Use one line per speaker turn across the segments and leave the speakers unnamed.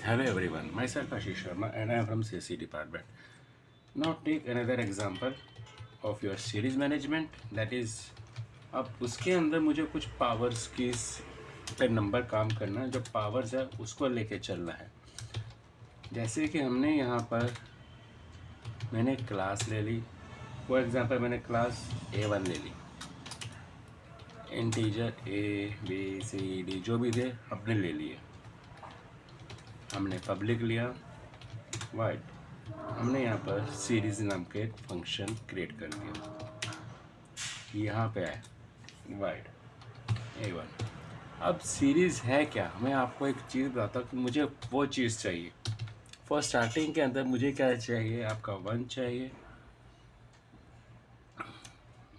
Hello everyone, myself Ashish Sharma and I am from CSC department. Now take another example of your series management, that is अब उसके अंदर मुझे कुछ powers की पे number काम करना है, जो पावर्स है उसको लेके चलना है। जैसे कि हमने यहाँ पर मैंने क्लास ले ली, फॉर एग्जांपल मैंने क्लास A1 ले ली, इंटीजर ABCD जो भी थे हमने ले लिए, हमने पब्लिक लिया वाइड, हमने यहाँ पर सीरीज नाम के एक फंक्शन क्रिएट कर दिया, यहाँ पे आए वाइड A1। अब सीरीज़ है क्या, मैं आपको एक चीज़ बताता हूँ कि मुझे वो चीज़ चाहिए। फॉर स्टार्टिंग के अंदर मुझे क्या चाहिए, आपका 1 चाहिए,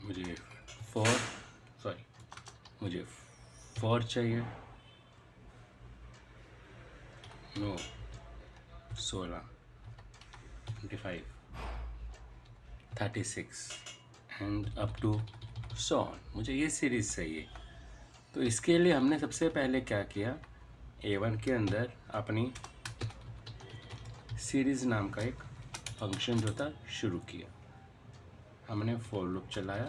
मुझे 4 चाहिए, no 16 25 36 and up to so on, मुझे ये सीरीज़ चाहिए। तो इसके लिए हमने सबसे पहले क्या किया, A1 के अंदर अपनी सीरीज़ नाम का एक फंक्शन जो था शुरू किया। हमने फॉर लूप चलाया,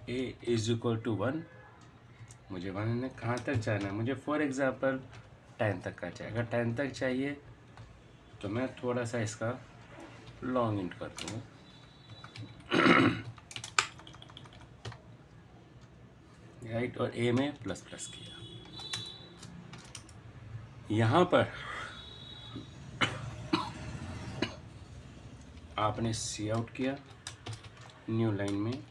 a = 1, मुझे 1 ने कहाँ तक जाना है, मुझे फॉर एग्ज़ाम्पल 10 तक का चाहिए। अगर 10 तक चाहिए तो मैं थोड़ा सा इसका लॉन्ग इंट कर दूँगा, राइट, और a में प्लस प्लस किया। यहाँ पर आपने सी आउट किया, न्यू लाइन में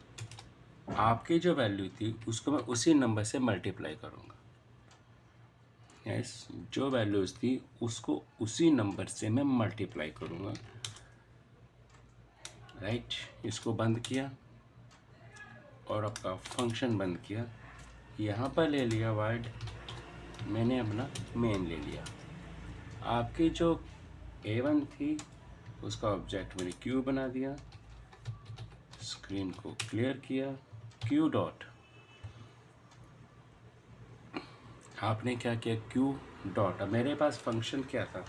आपकी जो वैल्यू थी उसको मैं उसी नंबर से मल्टीप्लाई करूँगा। यस, जो वैल्यूज़ थी उसको उसी नंबर से मैं मल्टीप्लाई करूँगा, राइट। इसको बंद किया और आपका फंक्शन बंद किया, यहाँ पर ले लिया वाइड, मैंने अपना मेन ले लिया। आपकी जो A1 थी उसका ऑब्जेक्ट मैंने क्यू बना दिया, स्क्रीन को क्लियर किया, क्यू डॉट, आपने क्या किया, क्यू डॉट। अब मेरे पास फंक्शन क्या था,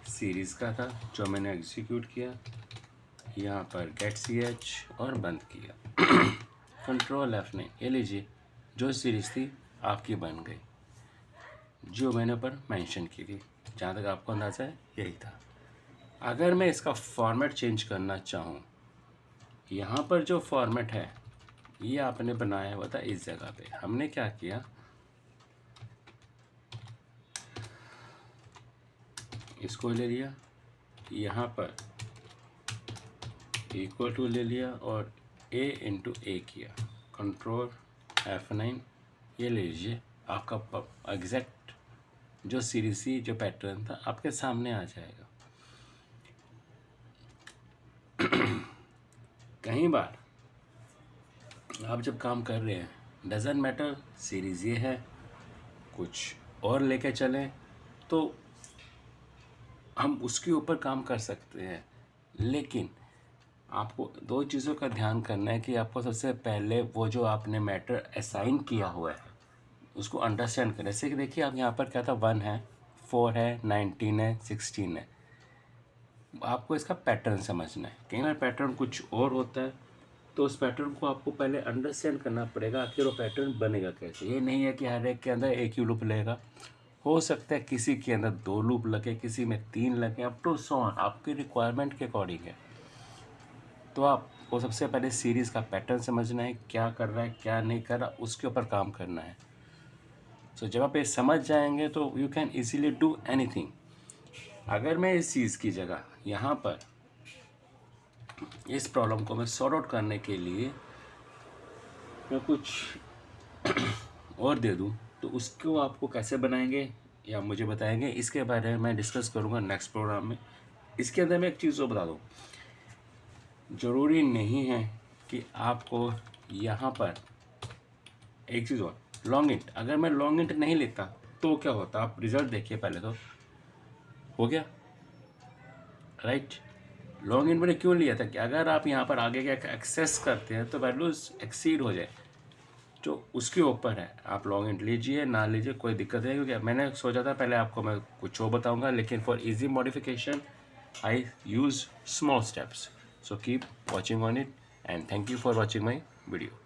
सीरीज़ का था, जो मैंने एग्जीक्यूट किया, यहाँ पर गेट ch और बंद किया। कंट्रोल F ने, ये लीजिए, जो सीरीज़ थी आपकी बन गई, जो मैंने ऊपर मेंशन की थी। जहाँ तक आपको अंदाज़ा है यही था। अगर मैं इसका फॉर्मेट चेंज करना चाहूँ, यहाँ पर जो फॉर्मेट है ये आपने बनाया हुआ था इस जगह पे। हमने क्या किया, इसको ले लिया, यहाँ पर इक्वल टू ले लिया और a × a किया, कंट्रोल F9, ये ले लीजिए, आपका एग्जैक्ट जो सीरीज थी, जो पैटर्न था आपके सामने आ जाएगा। कई बार आप जब काम कर रहे हैं, डजेंट मैटर सीरीज़ ये है, कुछ और लेके चलें तो हम उसके ऊपर काम कर सकते हैं। लेकिन आपको 2 चीज़ों का ध्यान करना है कि आपको सबसे पहले वो जो आपने मैटर असाइन किया हुआ है उसको अंडरस्टैंड करें। जैसे कि देखिए, आप यहाँ पर क्या था, 1 है, 4 है, 19 है, 16 है। आपको इसका पैटर्न समझना है। कई बार पैटर्न कुछ और होता है, तो उस पैटर्न को आपको पहले अंडरस्टैंड करना पड़ेगा, आखिर वो पैटर्न बनेगा कैसे। ये नहीं है कि हर एक के अंदर एक ही लूप लगेगा, हो सकता है किसी के अंदर 2 लूप लगे, किसी में 3 लगे, अप टू सो ऑन, आपकी रिक्वायरमेंट के अकॉर्डिंग है। तो आपको सबसे पहले सीरीज़ का पैटर्न समझना है, क्या कर रहा है क्या नहीं कर रहा, उसके ऊपर काम करना है। सो जब आप ये समझ जाएंगे तो you can easily do anything. अगर मैं इस चीज़ की जगह यहाँ पर इस प्रॉब्लम को मैं सॉर्ट आउट करने के लिए मैं कुछ और दे दूँ, तो उसको आपको कैसे बनाएंगे या मुझे बताएंगे, इसके बारे में मैं डिस्कस करूँगा नेक्स्ट प्रोग्राम में। इसके अंदर मैं एक चीज़ और बता दूँ, ज़रूरी नहीं है कि आपको यहाँ पर एक चीज़ और, लॉन्ग इंट, अगर मैं लॉन्ग इंट नहीं लेता तो क्या होता, आप रिजल्ट देखिए पहले तो, हो गया राइट। लॉन्ग इंट मैंने क्यों लिया था कि अगर आप यहाँ पर आगे का एक्सेस करते हैं तो वैल्यूज एक्सीड हो जाए, जो उसके ऊपर है, आप लॉन्ग इंट लीजिए ना लीजिए कोई दिक्कत नहीं, क्योंकि मैंने सोचा था पहले आपको मैं कुछ और बताऊंगा, लेकिन for easy modification I use small steps. So keep watching on it, and thank you for watching my video.